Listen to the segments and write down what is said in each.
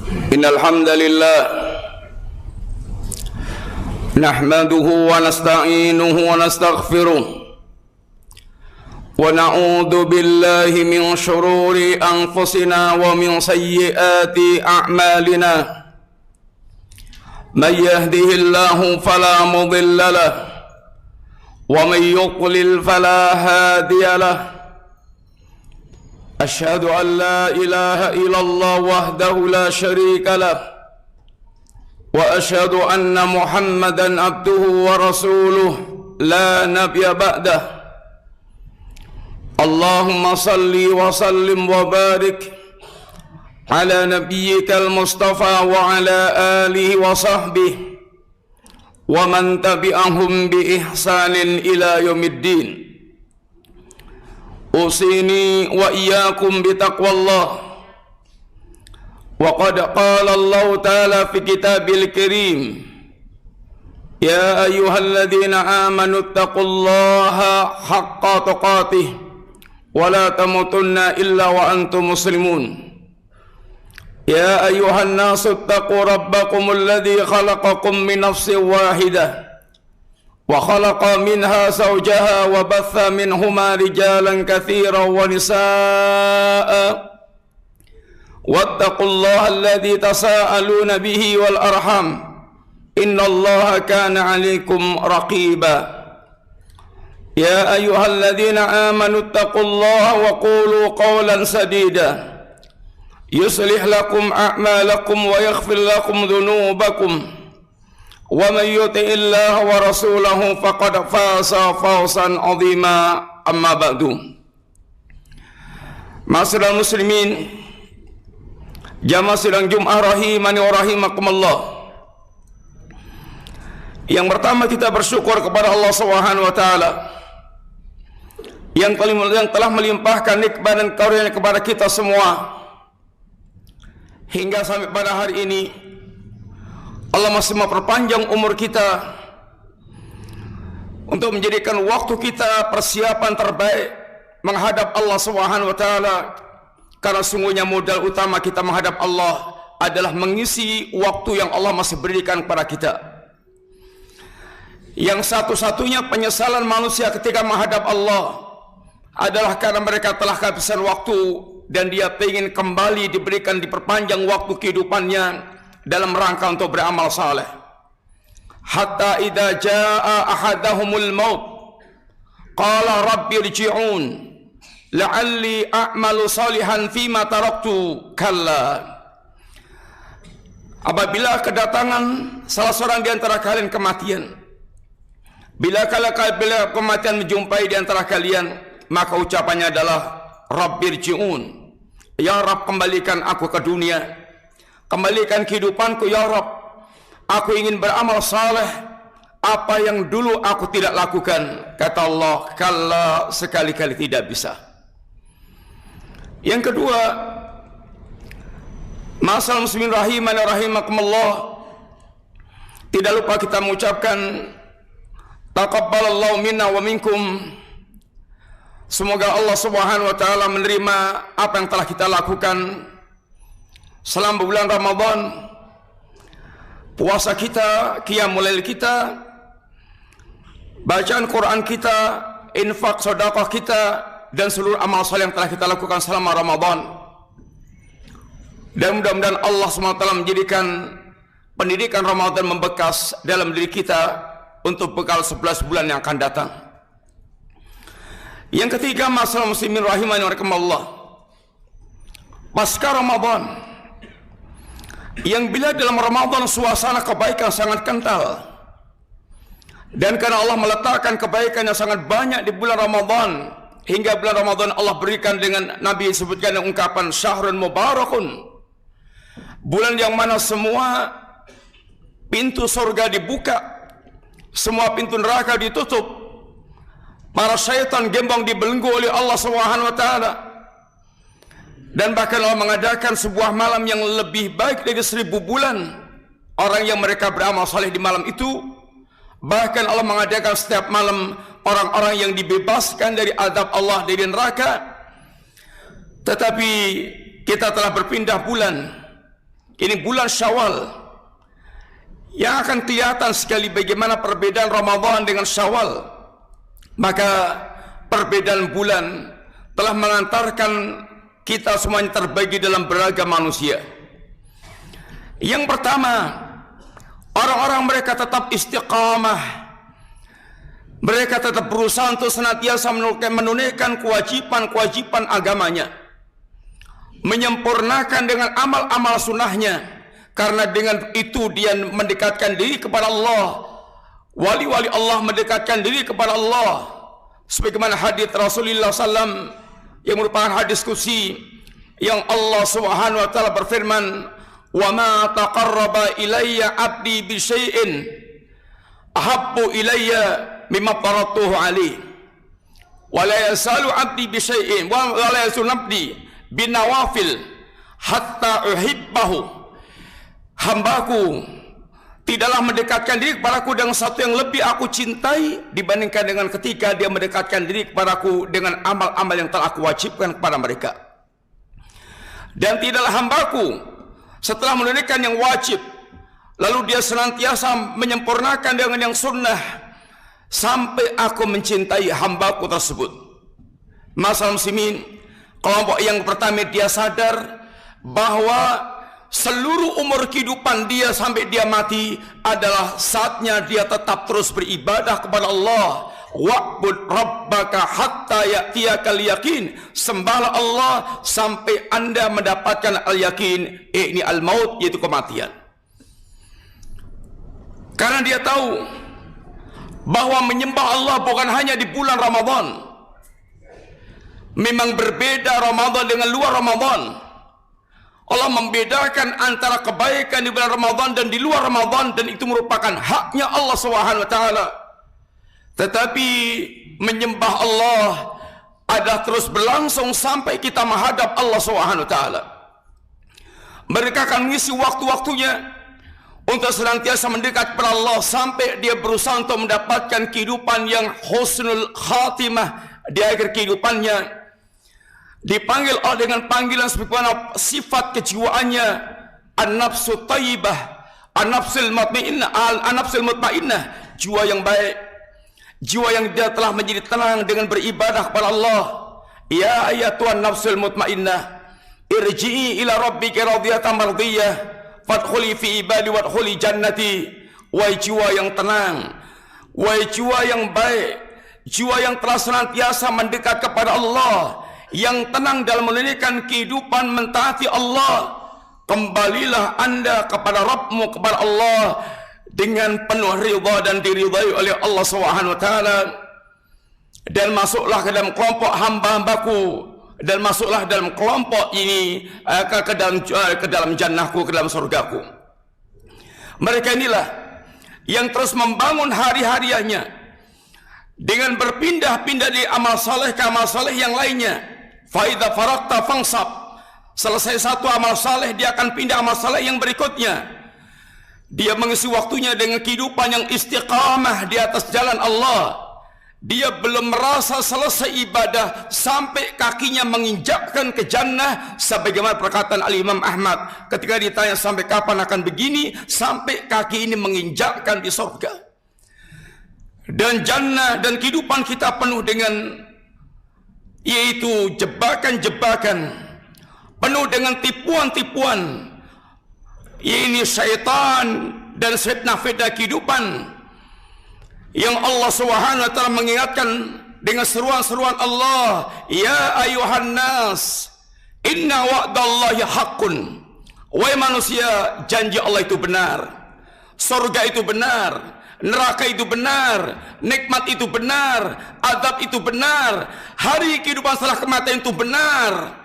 Innal hamdalillah nahmaduhu wa nasta'inuhu wa nastaghfiruh wa na'udzu billahi min shururi anfusina wa min sayyiati a'malina. Man yahdihillahu fala mudilla lahu wa man yudlil fala hadiya lahu. أشهد أن لا إله إلا الله وحده لا شريك له وأشهد أن محمدا عبده ورسوله لا نبي بعده. اللهم صل وسلم وبارك على نبيك المصطفى وعلى آله وصحبه ومن تبعهم بإحسان إلى يوم الدين. أوصيني وإياكم بتقوى الله. وقد قال الله تعالى في كتابه الكريم: يا أيها الذين آمنوا اتقوا الله حق تقاته ولا تموتن إلا وأنتم مسلمون. يا أيها الناس اتقوا ربكم الذي خلقكم من نفس واحدة وخلق منها زوجها وبث منهما رجالا كثيرا ونساء واتقوا الله الذي تساءلون به والأرحام إن الله كان عليكم رقيبا. يا أيها الذين آمنوا اتقوا الله وقولوا قولا سديدا يصلح لكم أعمالكم ويغفر لكم ذنوبكم ومن يطع الله ورسوله فقد فاز فوزا عظيما. أما بعد. Ma'asyiral muslimin, jamaah sidang Jumat rahimani wa rahimakumullah. Yang pertama, kita bersyukur kepada Allah Subhanahu wa taala yang telah melimpahkan nikmat dan karunia kepada kita semua hingga sampai pada hari ini. Allah masih memperpanjang umur kita untuk menjadikan waktu kita persiapan terbaik menghadap Allah Subhanahu wa taala, karena sungguhnya modal utama kita menghadap Allah adalah mengisi waktu yang Allah masih berikan kepada kita. Yang satu-satunya penyesalan manusia ketika menghadap Allah adalah karena mereka telah kehabisan waktu dan dia ingin kembali diperpanjang waktu kehidupannya dalam rangka untuk beramal saleh. Hatta idza jaa ahadahumul maut qala rabbi irji'un la'alli a'malu salihan fima taraktu kalla. Apabila kedatangan salah seorang di antara kalian kematian, bila kematian menjumpai di antara kalian, maka ucapannya adalah rabbi irji'un, ya Rabb, kembalikan aku ke dunia, kembalikan kehidupanku ya Rabb. Aku ingin beramal saleh apa yang dulu aku tidak lakukan. Kata Allah, kalla, sekali-kali tidak bisa. Yang kedua, ma'asyiral muslimin rahimani rahimakumullah, tidak lupa kita mengucapkan taqabbalallahu minna wa minkum. Semoga Allah Subhanahu wa taala menerima apa yang telah kita lakukan selama bulan Ramadan, puasa kita, qiyamul lail kita, bacaan Quran kita, infak sedekah kita, dan seluruh amal saleh yang telah kita lakukan selama Ramadan. Dan mudah-mudahan Allah SWT menjadikan pendidikan Ramadan membekas dalam diri kita untuk bekal 11 bulan yang akan datang. Yang ketiga, ma'asyiral muslimin rahimani wa rahimakumullah, pasca Ramadan, yang bila dalam Ramadan suasana kebaikan sangat kental, dan karena Allah meletakkan kebaikan yang sangat banyak di bulan Ramadan, hingga bulan Ramadan Allah berikan dengan Nabi sebutkan dengan ungkapan syahrun mubarakun, bulan yang mana semua pintu surga dibuka, semua pintu neraka ditutup, para syaitan gembong dibelenggu oleh Allah Subhanahu wa taala. Dan bahkan Allah mengadakan sebuah malam yang lebih baik dari 1000 bulan. Orang yang mereka beramal saleh di malam itu, bahkan Allah mengadakan setiap malam orang-orang yang dibebaskan dari azab Allah dari neraka. Tetapi kita telah berpindah bulan, ini bulan Syawal, yang akan kelihatan sekali bagaimana perbedaan Ramadan dengan Syawal. Maka perbedaan bulan telah mengantarkan kita semuanya terbagi dalam beragam manusia. Yang pertama, orang-orang mereka tetap istiqamah. Mereka tetap berusaha untuk senantiasa menunaikan kewajiban-kewajiban agamanya, menyempurnakan dengan amal-amal sunnahnya, karena dengan itu dia mendekatkan diri kepada Allah. Wali-wali Allah mendekatkan diri kepada Allah, sebagaimana hadis Rasulullah SAW yang merupakan hadis qudsi, yang Allah Subhanahu wa taala berfirman, "Wa ma taqarraba ilayya 'abdi bi syai'in ahabbu ilayya mimma faratuhu alaihi wa la yasalu 'abdi bi syai'in wa la yasul 'abdi bin nawafil hatta uhibbahu." Hambaku tidaklah mendekatkan diri kepadaku dengan sesuatu yang lebih aku cintai dibandingkan dengan ketika dia mendekatkan diri kepadaku dengan amal-amal yang telah aku wajibkan kepada mereka. Dan tidaklah hambaku setelah menunaikan yang wajib, lalu dia senantiasa menyempurnakan dengan yang sunnah, sampai aku mencintai hambaku tersebut. Masalah muslimin, kelompok yang pertama, dia sadar bahwa seluruh umur kehidupan dia sampai dia mati adalah saatnya dia tetap terus beribadah kepada Allah. Wa'bud rabbaka hatta ya'tiyakal yakin. Sembahlah Allah sampai anda mendapatkan al-yakin, ini al-maut, yaitu kematian. Karena dia tahu bahwa menyembah Allah bukan hanya di bulan Ramadan. Memang berbeda Ramadan dengan luar Ramadan. Allah membedakan antara kebaikan di bulan Ramadan dan di luar Ramadan, dan itu merupakan haknya Allah Subhanahu wa taala. Tetapi menyembah Allah adalah terus berlangsung sampai kita menghadap Allah Subhanahu wa taala. Mereka akan mengisi waktu-waktunya untuk senantiasa mendekat kepada Allah sampai dia berusaha untuk mendapatkan kehidupan yang husnul khatimah di akhir kehidupannya. Dipanggil Allah dengan panggilan sebagaimana sifat kejiwaannya, an-nafsu thayyibah, an-nafsul mutmainnah, an-nafsul mutmainnah, jiwa yang baik, jiwa yang dia telah menjadi tenang dengan beribadah kepada Allah. Ya ayyatuhan nafsul mutmainnah, irji'i ila rabbika radiyatan mardiyah, fadkhuli fi ibadi wadkhuli jannati. Wahai jiwa yang tenang, wahai jiwa yang baik, jiwa yang telah senantiasa mendekat kepada Allah, yang tenang dalam menunaikan kehidupan mentaati Allah, kembalilah anda kepada Rabbmu, kepada Allah dengan penuh ridha dan diridhai oleh Allah Subhanahu wa taala, dan masuklah ke dalam kelompok hamba-hambaku, dan masuklah dalam kelompok ini ke dalam jannahku, ke dalam surgaku. Mereka inilah yang terus membangun hari-hariannya dengan berpindah-pindah dari amal saleh ke amal saleh yang lainnya. Faida farakta fangsab, selesai satu amal saleh dia akan pindah amal saleh yang berikutnya. Dia mengisi waktunya dengan kehidupan yang istiqamah di atas jalan Allah. Dia belum merasa selesai ibadah sampai kakinya menginjakkan ke jannah, sebagaimana perkataan Al-Imam Ahmad ketika ditanya sampai kapan akan begini, sampai kaki ini menginjakkan di surga. Dan jannah dan kehidupan kita penuh dengan yaitu jebakan-jebakan, penuh dengan tipuan-tipuan. Ini syaitan dan fitnah-fitnah kehidupan yang Allah Subhanahu wa taala mengingatkan dengan seruan-seruan Allah, ya ayuhan nas inna wa'dallahi haqqun. Wahai manusia, janji Allah itu benar, surga itu benar, neraka itu benar, nikmat itu benar, azab itu benar, hari kehidupan setelah kematian itu benar.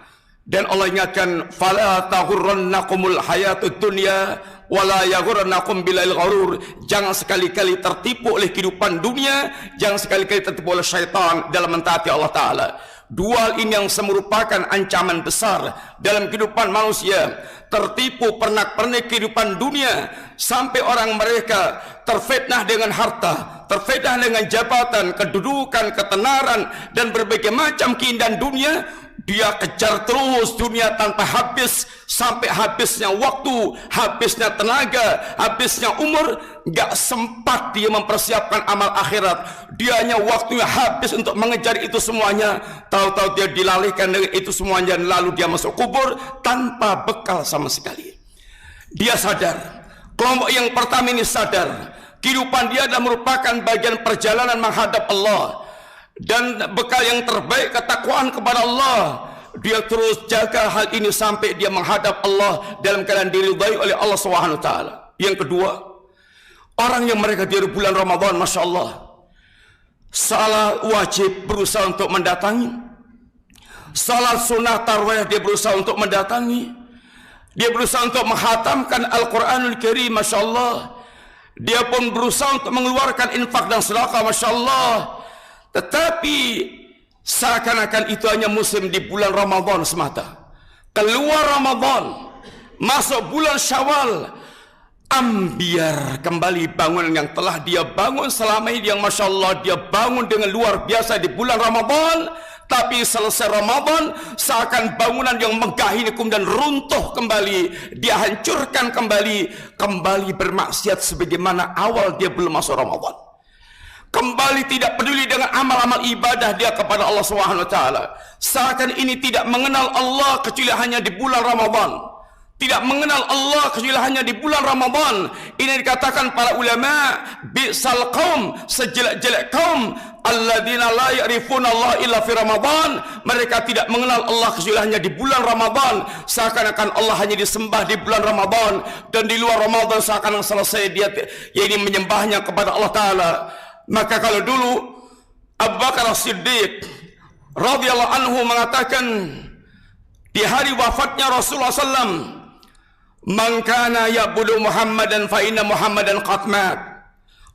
Dan Allah ingatkan, fala taghurrannakumul hayatud dunya wala yaghurrannakum billail gharur. Jangan sekali-kali tertipu oleh kehidupan dunia, jangan sekali-kali tertipu oleh syaitan dalam mentaati Allah taala. Dua ini yang merupakan ancaman besar dalam kehidupan manusia. Tertipu pernak-pernik kehidupan dunia sampai orang mereka terfitnah dengan harta, terfitnah dengan jabatan, kedudukan, ketenaran, dan berbagai macam keindahan dunia. Dia kejar terus dunia tanpa habis, sampai habisnya waktu, habisnya tenaga, habisnya umur, gak sempat dia mempersiapkan amal akhirat. Dia hanya waktunya habis untuk mengejar itu semuanya. Tahu-tahu dia dilalihkan dengan itu semuanya, lalu dia masuk kubur tanpa bekal sama sekali. Dia sadar, kelompok yang pertama ini sadar, kehidupan dia adalah merupakan bagian perjalanan menghadap Allah, dan bekal yang terbaik ketakwaan kepada Allah. Dia terus jaga hal ini sampai dia menghadap Allah dalam keadaan diridhai oleh Allah Subhanahu wa taala. Yang kedua, orang yang mereka di bulan Ramadan, Masya Allah, salat wajib berusaha untuk mendatangi, salat sunnah tarawih dia berusaha untuk mendatangi, dia berusaha untuk menghatamkan Al-Quranul Karim, Masya Allah. Dia pun berusaha untuk mengeluarkan infak dan sedekah, Masya Allah. Tetapi seakan-akan itu hanya musim di bulan Ramadan semata. Keluar Ramadan, masuk bulan Syawal, ambiar kembali bangunan yang telah dia bangun selama ini, yang Masya Allah dia bangun dengan luar biasa di bulan Ramadan. Tapi selesai Ramadan, seakan bangunan yang megah ini kemudian runtuh kembali, dia hancurkan kembali bermaksiat sebagaimana awal dia belum masuk Ramadan. Kembali tidak peduli dengan amal-amal ibadah dia kepada Allah Subhanahu wa taala. Seakan ini tidak mengenal Allah kecuali hanya di bulan Ramadan. Tidak mengenal Allah kecuali hanya di bulan Ramadan. Ini dikatakan para ulama, bi'sal qaum, sejelek-jelek kaum, alladzina la ya'rifuna Allah illa fi Ramadan. Mereka tidak mengenal Allah kecuali hanya di bulan Ramadan. Seakan-akan Allah hanya disembah di bulan Ramadan, dan di luar Ramadan seakan selesai dia ini menyembahnya kepada Allah taala. Maka kalau dulu Abu Bakar As-Siddiq radhiyallahu anhu mengatakan di hari wafatnya Rasulullah SAW, "Man kana ya'budu Muhammadan fa inna Muhammadan qad mat,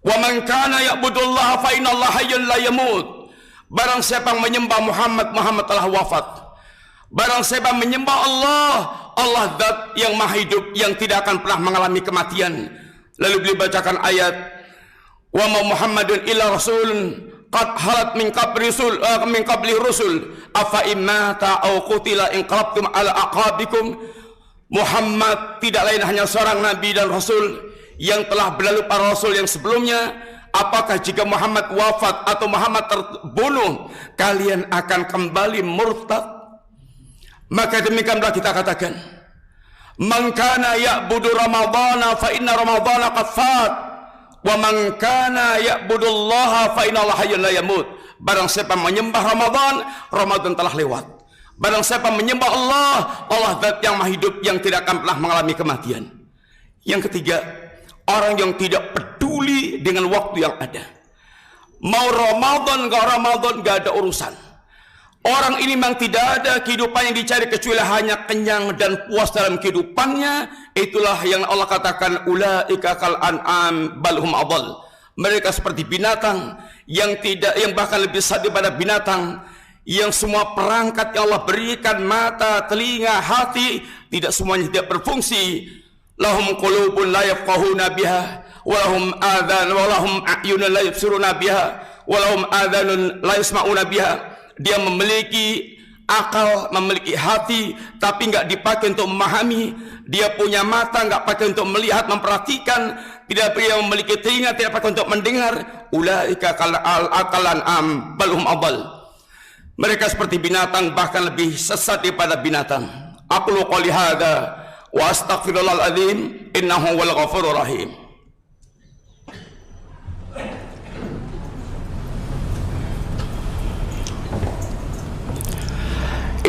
wa man kana ya'budu Allah fa inna Allah hayyun la yamut." Barang siapa yang menyembah Muhammad, Muhammad telah wafat. Barang siapa menyembah Allah, Allah zat yang maha hidup, yang tidak akan pernah mengalami kematian. Lalu beliau bacakan ayat, wa ma Muhammadun illa rasulun qad halat min qabli rusul afa immata aw qutila inqalabtum ala aqabikum. Muhammad tidak lain hanya seorang nabi dan rasul yang telah berlalu para rasul yang sebelumnya. Apakah jika Muhammad wafat atau Muhammad terbunuh, kalian akan kembali murtad? Maka demikianlah kita katakan, man kana ya'budu ramadhana fa inna ramadhana qad fat, wa man kana ya'budullaha fa inna Allaha hayyun la yamut. Barang siapa menyembah Ramadan, Ramadan telah lewat. Barang siapa menyembah Allah, Allah zat yang maha hidup, yang tidak akan pernah mengalami kematian. Yang ketiga, orang yang tidak peduli dengan waktu yang ada. Mau Ramadan gak ada urusan. Orang ini memang tidak ada kehidupan yang dicari kecuali hanya kenyang dan puas dalam kehidupannya. Itulah yang Allah katakan, ulaika kal an'am bal hum adall. Mereka seperti binatang yang bahkan lebih sesat daripada binatang, yang semua perangkat yang Allah berikan, mata, telinga, hati, tidak semuanya tidak berfungsi. Lahum qulubun la yafqahuna biha, wa lahum adhan wa lahum a'yunun la yubsiruna biha, wa lahum adhanun la yasma'una biha. Dia memiliki akal, memiliki hati, tapi enggak dipakai untuk memahami. Dia punya mata, enggak pakai untuk melihat, memperhatikan. Tidak dia memiliki telinga, tidak pakai untuk mendengar. Ulaika kal an'am bal hum adall. Mereka seperti binatang, bahkan lebih sesat daripada binatang. Aqulu qouli hadza wa astaghfirullahal azim, innahu wal ghafurur rahim.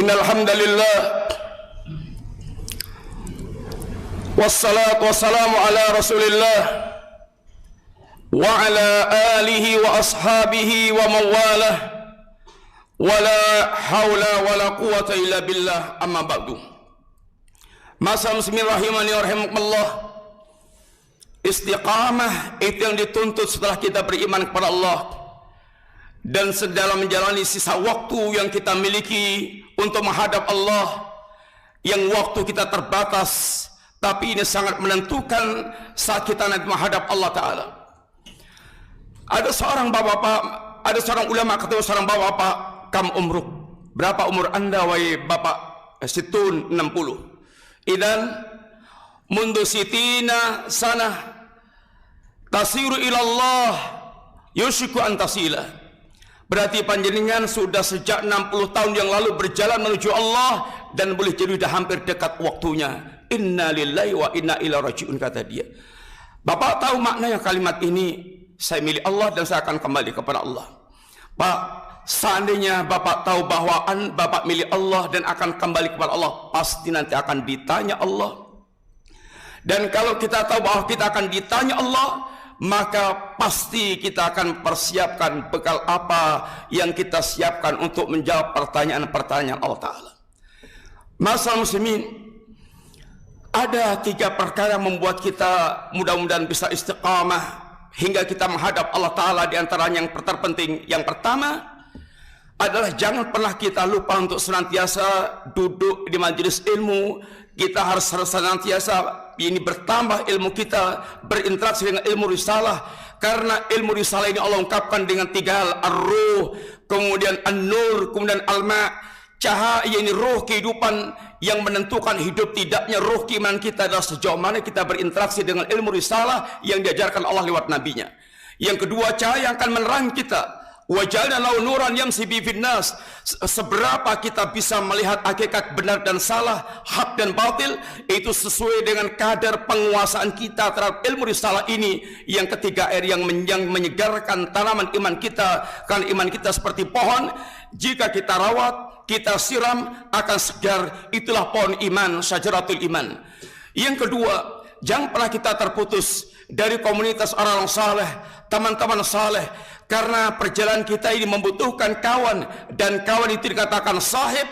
Innal hamdalillah wassalatu wassalamu ala Rasulillah wa ala alihi wa ashabihi wa mawalah, wala haula wala quwata illa billah, amma ba'du. Masa muslimin rahimani wa rahimakumullah, istiqamah itu yang dituntut setelah kita beriman kepada Allah dan sedalam menjalani sisa waktu yang kita miliki untuk menghadap Allah, yang waktu kita terbatas, tapi ini sangat menentukan saat kita nanti menghadap Allah Ta'ala. Ada seorang bapak-bapak, ada seorang ulama ketemu seorang bapak-bapak, kam umruk, Berapa umur anda wahai bapak? Situn 60. Idan mundu sitina sana tasiru ilallah yushiku antasila. Berarti panjenengan sudah sejak 60 tahun yang lalu berjalan menuju Allah dan boleh jadi sudah hampir dekat waktunya. Inna lillahi wa inna ilaihi raji'un, kata dia. Bapak tahu maknanya kalimat ini, saya milik Allah dan saya akan kembali kepada Allah. Pak, seandainya Bapak tahu bahwa Bapak milik Allah dan akan kembali kepada Allah, pasti nanti akan ditanya Allah. Dan kalau kita tahu bahwa kita akan ditanya Allah, maka pasti kita akan persiapkan bekal apa yang kita siapkan untuk menjawab pertanyaan-pertanyaan Allah Ta'ala. Masalah muslimin, ada 3 perkara yang membuat kita mudah-mudahan bisa istiqamah hingga kita menghadap Allah Ta'ala. Di antaranya yang terpenting, yang pertama adalah jangan pernah kita lupa untuk senantiasa duduk di majelis ilmu. Kita harus senantiasa ini bertambah ilmu kita, berinteraksi dengan ilmu risalah. Karena ilmu risalah ini Allah ungkapkan dengan 3 hal: ar-ruh, kemudian an-nur, kemudian al-ma'. Cahaya ini roh kehidupan yang menentukan hidup tidaknya roh keimanan kita adalah sejauh mana kita berinteraksi dengan ilmu risalah yang diajarkan Allah lewat nabinya. Yang kedua, cahaya yang akan menerangi kita. Wajalna lahu nuran yamsi bi finnas. Seberapa kita bisa melihat hakikat benar dan salah, hak dan batil, itu sesuai dengan kadar penguasaan kita terhadap ilmu risalah ini. Yang ketiga, air yang menyegarkan tanaman iman kita. Karena iman kita seperti pohon, jika kita rawat, kita siram, akan segar. Itulah pohon iman, syajaratul iman. Yang kedua, jangan pernah kita terputus dari komunitas orang-orang saleh, teman-teman saleh. Karena perjalanan kita ini membutuhkan kawan, dan kawan itu dikatakan sahib,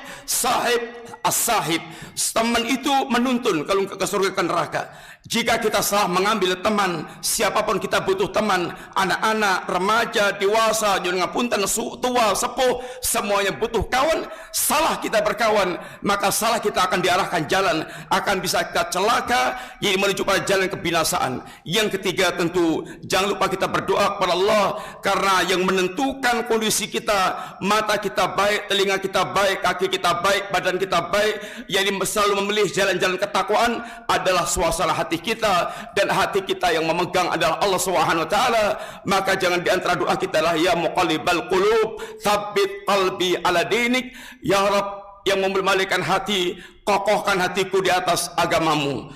as-sahib. Teman itu menuntun kalau ke surga ke neraka. Jika kita salah mengambil teman, siapapun kita butuh teman, anak-anak, remaja, dewasa, jangan punten, tua, sepuh, semuanya butuh kawan. Salah kita berkawan, maka salah kita akan diarahkan jalan, akan bisa kita celaka, jadi menuju pada jalan kebinasaan. Yang ketiga, tentu jangan lupa kita berdoa kepada Allah, karena yang menentukan kondisi kita, mata kita baik, telinga kita baik, kaki kita baik, badan kita baik, yang selalu memilih jalan-jalan ketakwaan adalah suasana hati kita, dan hati kita yang memegang adalah Allah Subhanahu wa taala. Maka jangan di antara doa kita lah, ya muqallibal qulub tsabbit qalbi ala dinik, ya Rabb yang membalikkan hati, kokohkan hatiku di atas agamamu.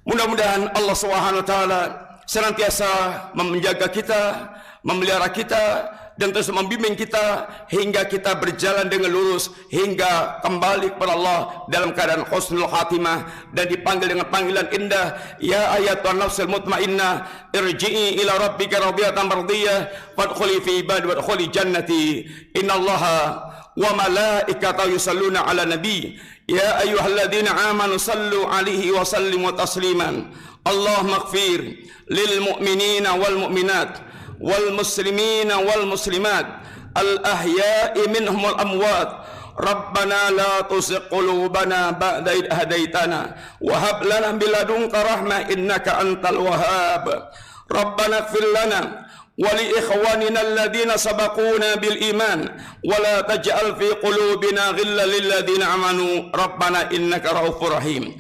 Mudah-mudahan Allah Subhanahu wa taala senantiasa menjaga kita, memelihara kita, dan terus membimbing kita hingga kita berjalan dengan lurus hingga kembali kepada Allah dalam keadaan husnul khatimah dan dipanggil dengan panggilan indah, ya ayyatuhan nafsul mutmainnah irji'i ila rabbika radiyatan mardiyah fadkhuli fi ibadi wadkhuli jannati innallaha wa malaikatahu yusalluna ala nabi ya ayyuhalladzina amanu sallu alaihi wa sallimu tasliman. Allahumma ighfir lil mu'minina wal mu'minat wal muslimina wal muslimat al ahya'i minhum wal amwat. Rabbana la tuzigh qulubana ba'da idh hadaitana wa hab lana min ladunka rahmah innaka antal wahhab. Rabbana ighfir lana wa li ikhwanina alladhina sabaquna bil iman wa la taj'al fi qulubina ghillan lil ladzina amanu rabbana innaka raufur rahim.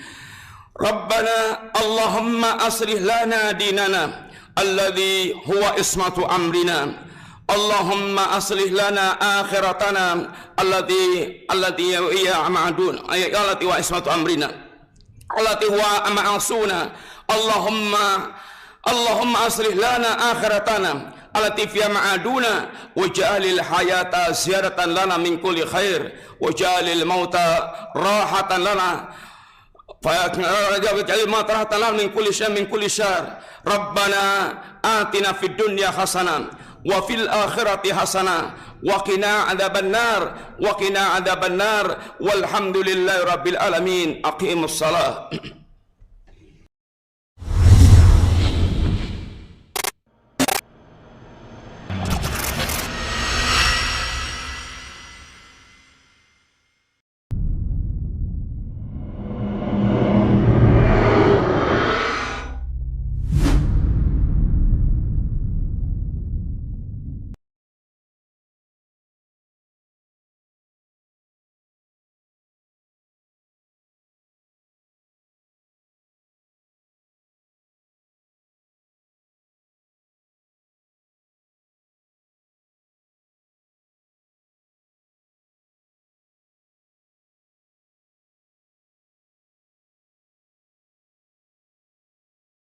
Rabbana Allahumma aslih lana dinana alladhi huwa ismatu amrina. Allahumma aslih lana akhiratana alladhi hiya ma'adun allati wa ismatu amrina allati huwa ma'asuna. Allahumma aslih lana akhiratana allati fiha ma'aduna waj'alil hayata ziyaratan lana min kulli khair waj'alil mauta rahatan lana fa'ajal ma tarahatan min kulli syarr min kulli syarr. Rabbana atina fid dunya hasanah wa fil akhirati hasanah wa qina adzabannar walhamdulillahi rabbil alamin. Aqimus salah.